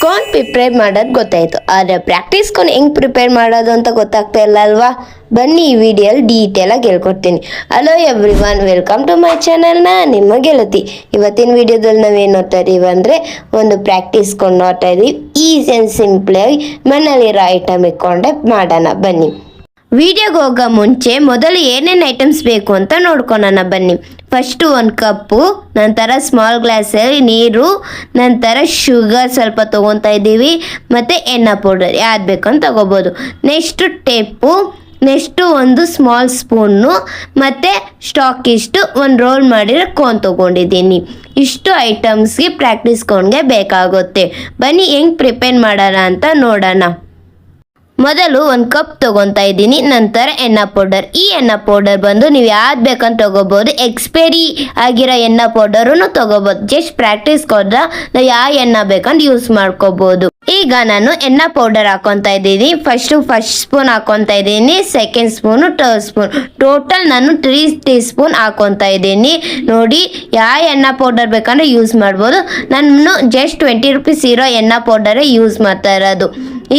Corn prepare ಮಾಡೋದು ಗೊತ್ತಾಯಿತು, ಆದರೆ ಪ್ರಾಕ್ಟೀಸ್ ಕಾರ್ನ್ ಹೆಂಗೆ ಪ್ರಿಪೇರ್ ಮಾಡೋದು ಅಂತ ಗೊತ್ತಾಗ್ತಾ ಇಲ್ಲ ಅಲ್ವಾ? ಬನ್ನಿ ಈ ವಿಡಿಯೋಲಿ ಡೀಟೇಲಾಗಿ ಹೇಳ್ಕೊಡ್ತೀನಿ. Hello everyone, welcome to my channel. ನಿಮ್ಮ ಗೆಳತಿ. ಇವತ್ತಿನ ವಿಡಿಯೋದಲ್ಲಿ ನಾವೇನು ನೋಡ್ತಾ ಇದೀವಿ ಅಂದರೆ ಒಂದು ಪ್ರಾಕ್ಟೀಸ್ ಕಾರ್ನ್ ನೋಡ್ತಾ ಇದೀವಿ. ಈಸಿ ಆ್ಯಂಡ್ ಸಿಂಪಲಾಗಿ ಮನೇಲಿರೋ ಐಟಮ್ ಇಟ್ಕೊಂಡೆ ಮಾಡೋಣ ಬನ್ನಿ. ವಿಡಿಯೋಗೆ ಹೋಗೋ ಮುಂಚೆ ಮೊದಲು ಏನೇನು ಐಟಮ್ಸ್ ಬೇಕು ಅಂತ ನೋಡ್ಕೊಳ್ಳೋಣ ಬನ್ನಿ. ಫಸ್ಟು ಒಂದು ಕಪ್ಪು, ನಂತರ ಸ್ಮಾಲ್ ಗ್ಲಾಸಲ್ಲಿ ನೀರು, ನಂತರ ಶುಗರ್ ಸ್ವಲ್ಪ ತೊಗೊತಾ ಇದ್ದೀವಿ, ಮತ್ತು ಎಣ್ಣೆ ಪೌಡರ್ ಯಾವ್ದು ಬೇಕಂತ ತೊಗೋಬೋದು. ನೆಕ್ಸ್ಟು ಟೇಪು, ನೆಕ್ಸ್ಟು ಒಂದು ಸ್ಮಾಲ್ ಸ್ಪೂನು, ಮತ್ತು ಸ್ಟಾಕ್ ಇಷ್ಟು ಒಂದು ರೋಲ್ ಮಾಡಿರೋ ಕೋನ್ ತೊಗೊಂಡಿದ್ದೀನಿ. ಇಷ್ಟು ಐಟಮ್ಸ್ಗೆ ಪ್ರಾಕ್ಟೀಸ್ ಕಾರ್ನ್ಗೆ ಬೇಕಾಗುತ್ತೆ. ಬನ್ನಿ ಹೆಂಗೆ ಪ್ರಿಪೇರ್ ಮಾಡೋಣ ಅಂತ ನೋಡೋಣ. ಮೊದಲು ಒಂದು ಕಪ್ ತೊಗೊತಾ ಇದ್ದೀನಿ, ನಂತರ ಎಣ್ಣೆ ಪೌಡರ್. ಈ ಎಣ್ಣೆ ಪೌಡರ್ ಬಂದು ನೀವು ಯಾವ್ದು ಬೇಕಂತ ತೊಗೋಬೋದು. ಎಕ್ಸ್ಪೈರಿ ಆಗಿರೋ ಎಣ್ಣೆ ಪೌಡರೂ ತೊಗೋಬೋದು. ಜಸ್ಟ್ ಪ್ರಾಕ್ಟೀಸ್ ಕೊಡ್ರೆ ನಾವು ಯಾವ ಎಣ್ಣೆ ಬೇಕಂತ ಯೂಸ್ ಮಾಡ್ಕೋಬೋದು. ಈಗ ನಾನು ಎಣ್ಣೆ ಪೌಡರ್ ಹಾಕೊತಾ ಇದ್ದೀನಿ. ಫಸ್ಟ್ ಸ್ಪೂನ್ ಹಾಕೊತಾ ಇದ್ದೀನಿ, second spoon, third spoon, total ನಾನು 3 ಟೀ ಸ್ಪೂನ್ ಹಾಕೊತಾ ಇದ್ದೀನಿ. ನೋಡಿ, ಯಾವ ಎಣ್ಣೆ ಪೌಡರ್ ಬೇಕಂದ್ರೆ ಯೂಸ್ ಮಾಡ್ಬೋದು. ನಾನು ಜಸ್ಟ್ 20 ರೂಪೀಸ್ ಇರೋ ಎಣ್ಣೆ ಪೌಡರೇ ಯೂಸ್ ಮಾಡ್ತಾ ಇರೋದು.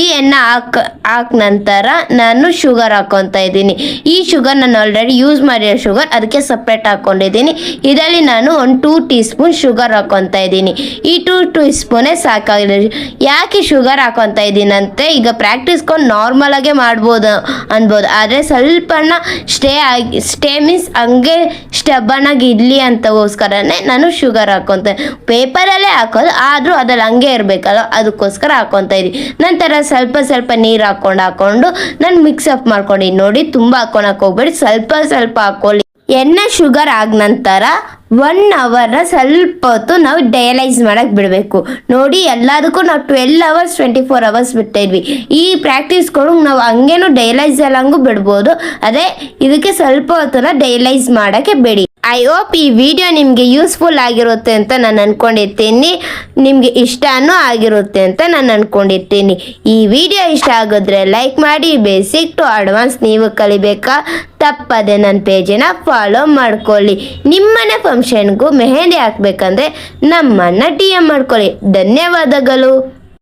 ಈ ಎಣ್ಣೆ ಹಾಕ ನಂತರ ನಾನು ಶುಗರ್ ಹಾಕೊತಾ ಇದ್ದೀನಿ. ಈ ಶುಗರ್ ನಾನು ಆಲ್ರೆಡಿ ಯೂಸ್ ಮಾಡಿರೋ ಶುಗರ್, ಅದಕ್ಕೆ ಸಪ್ರೇಟ್ ಹಾಕ್ಕೊಂಡಿದ್ದೀನಿ. ಇದರಲ್ಲಿ ನಾನು ಒಂದು 2 ಟೀ ಸ್ಪೂನ್ ಶುಗರ್ ಹಾಕೊತಾ ಇದ್ದೀನಿ. ಈ 2 ಟೀ ಸ್ಪೂನೇ ಸಾಕಾಗಿದೆ. ಯಾಕೆ ಶುಗರ್ ಹಾಕೊತಾ ಇದ್ದೀನಿ ಅಂತೆ, ಈಗ ಪ್ರಾಕ್ಟೀಸ್ ಕೊಂಡು ನಾರ್ಮಲ್ ಆಗೇ ಮಾಡ್ಬೋದು ಅನ್ಬೋದು, ಆದರೆ ಸ್ವಲ್ಪನ ಸ್ಟೇ ಮೀನ್ಸ್ ಹಂಗೆ ಸ್ಟಬ್ಬನಾಗಿ ಇರಲಿ ಅಂತಗೋಸ್ಕರನೇ ನಾನು ಶುಗರ್ ಹಾಕೊತೆ. ಪೇಪರಲ್ಲೇ ಹಾಕೋದು, ಆದರೂ ಅದ್ರಲ್ಲಿ ಹಂಗೆ ಇರಬೇಕಲ್ಲ, ಅದಕ್ಕೋಸ್ಕರ ಹಾಕೊತಾ ಇದ್ದೀನಿ. ನಂತರ ಸ್ವಲ್ಪ ನೀರು ಹಾಕೊಂಡು ನಾನು ಮಿಕ್ಸ್ ಅಪ್ ಮಾಡ್ಕೊಂಡಿದ್ದೀನಿ. ನೋಡಿ, ತುಂಬ ಹಾಕೊಳಕ್ಕೆ ಹೋಗ್ಬೇಡಿ, ಸ್ವಲ್ಪ ಹಾಕೊಳ್ಳಿ. ಎಣ್ಣೆ ಶುಗರ್ ಆದ ನಂತರ 1 ಅವರ್ನ ಸ್ವಲ್ಪ ಹೊತ್ತು ನಾವು ಡಯಲೈಸ್ ಮಾಡಕ್ಕೆ ಬಿಡಬೇಕು. ನೋಡಿ, ಎಲ್ಲದಕ್ಕೂ ನಾವು 12 ಅವರ್ಸ್ 24 ಅವರ್ಸ್ ಬಿಡ್ತಾ ಇದ್ವಿ. ಈ ಪ್ರಾಕ್ಟೀಸ್ ಕೊಡೋಂಗೆ ನಾವು ಹಂಗೇನು ಡಯಲೈಸ್ ಎಲ್ಲಂಗೂ ಬಿಡ್ಬೋದು. ಅದೇ ಇದಕ್ಕೆ ಸ್ವಲ್ಪ ಹೊತ್ತನ್ನ ಡಯಲೈಸ್ ಮಾಡೋಕ್ಕೆ ಬೇಡಿ. ಐ ಹೋಪ್ ಈ ವಿಡಿಯೋ ನಿಮಗೆ ಯೂಸ್ಫುಲ್ ಆಗಿರುತ್ತೆ ಅಂತ ನಾನು ಅಂದ್ಕೊಂಡಿರ್ತೀನಿ. ನಿಮಗೆ ಇಷ್ಟನೂ ಆಗಿರುತ್ತೆ ಅಂತ ನಾನು ಅಂದ್ಕೊಂಡಿರ್ತೀನಿ. ಈ ವಿಡಿಯೋ ಇಷ್ಟ ಆಗಿದ್ರೆ ಲೈಕ್ ಮಾಡಿ. ಬೇಸಿಕ್ ಟು ಅಡ್ವಾನ್ಸ್ ನೀವು ಕಲಿಬೇಕಾ? ತಪ್ಪದೆ ನನ್ನ ಪೇಜಿನ ಫಾಲೋ ಮಾಡ್ಕೊಳ್ಳಿ. ನಿಮ್ಮನೆ ಫಂಕ್ಷನ್ಗೂ ಮೆಹಂದಿ ಹಾಕ್ಬೇಕಂದ್ರೆ ನಮ್ಮನ್ನು DM ಮಾಡ್ಕೊಳ್ಳಿ. ಧನ್ಯವಾದಗಳು.